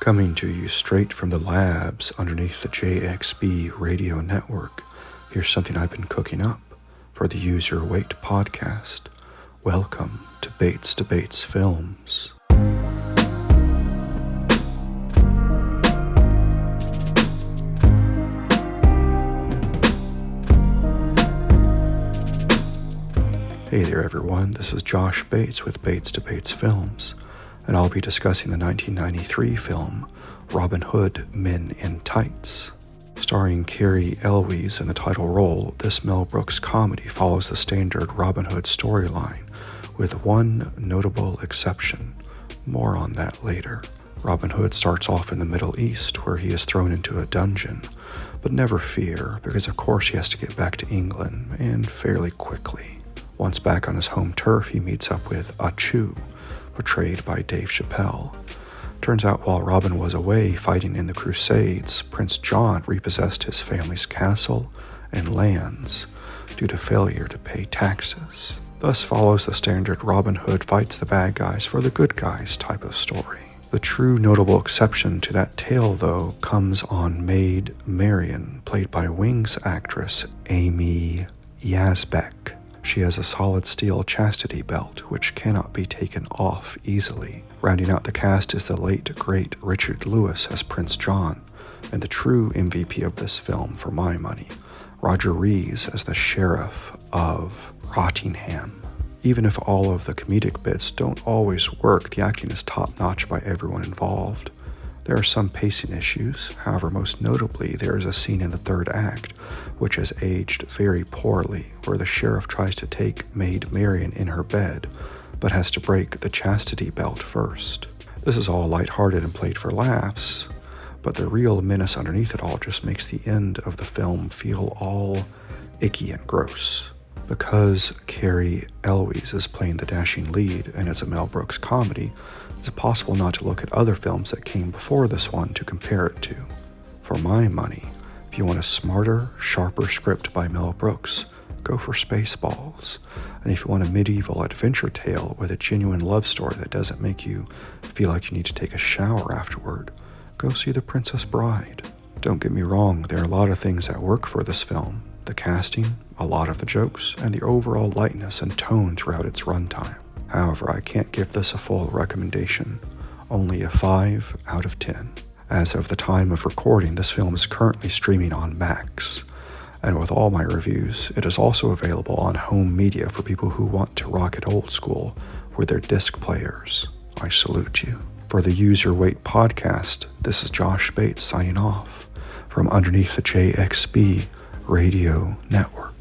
Coming to you straight from the labs underneath the JXB Radio Network, here's something I've been cooking up for the Use Your Weight podcast. Welcome to Bates Debates Films. Hey there everyone, this is Josh Bates with Bates Debates Films, and I'll be discussing the 1993 film Robin Hood, Men in Tights. Starring Cary Elwes in the title role, this Mel Brooks comedy follows the standard Robin Hood storyline, with one notable exception. More on that later. Robin Hood starts off in the Middle East, where he is thrown into a dungeon, but never fear, because of course he has to get back to England, and fairly quickly. Once back on his home turf, he meets up with Achoo, portrayed by Dave Chappelle. Turns out while Robin was away fighting in the Crusades, Prince John repossessed his family's castle and lands due to failure to pay taxes. Thus follows the standard Robin Hood fights the bad guys for the good guys type of story. The true notable exception to that tale, though, comes on maid Marian, played by Wings actress Amy Yazbek. She has a solid steel chastity belt, which cannot be taken off easily. Rounding out the cast is the late, great Richard Lewis as Prince John, and the true MVP of this film, for my money, Roger Rees as the Sheriff of Rottingham. Even if all of the comedic bits don't always work, the acting is top-notch by everyone involved. There are some pacing issues, however most notably there is a scene in the third act which has aged very poorly, where the sheriff tries to take maid Marian in her bed, but has to break the chastity belt first. This is all lighthearted and played for laughs, but the real menace underneath it all just makes the end of the film feel all icky and gross. Because Cary Elwes is playing the dashing lead and it's a Mel Brooks comedy, it's possible not to look at other films that came before this one to compare it to. For my money, if you want a smarter, sharper script by Mel Brooks, go for Spaceballs. And if you want a medieval adventure tale with a genuine love story that doesn't make you feel like you need to take a shower afterward, go see The Princess Bride. Don't get me wrong, there are a lot of things that work for this film. The casting, a lot of the jokes, and the overall lightness and tone throughout its runtime. However, I can't give this a full recommendation, only a 5 out of 10. As of the time of recording, this film is currently streaming on Max, and with all my reviews, it is also available on home media for people who want to rock it old school with their disc players. I salute you. For the Use Your Weight podcast, this is Josh Bates signing off from underneath the JXB Radio Network.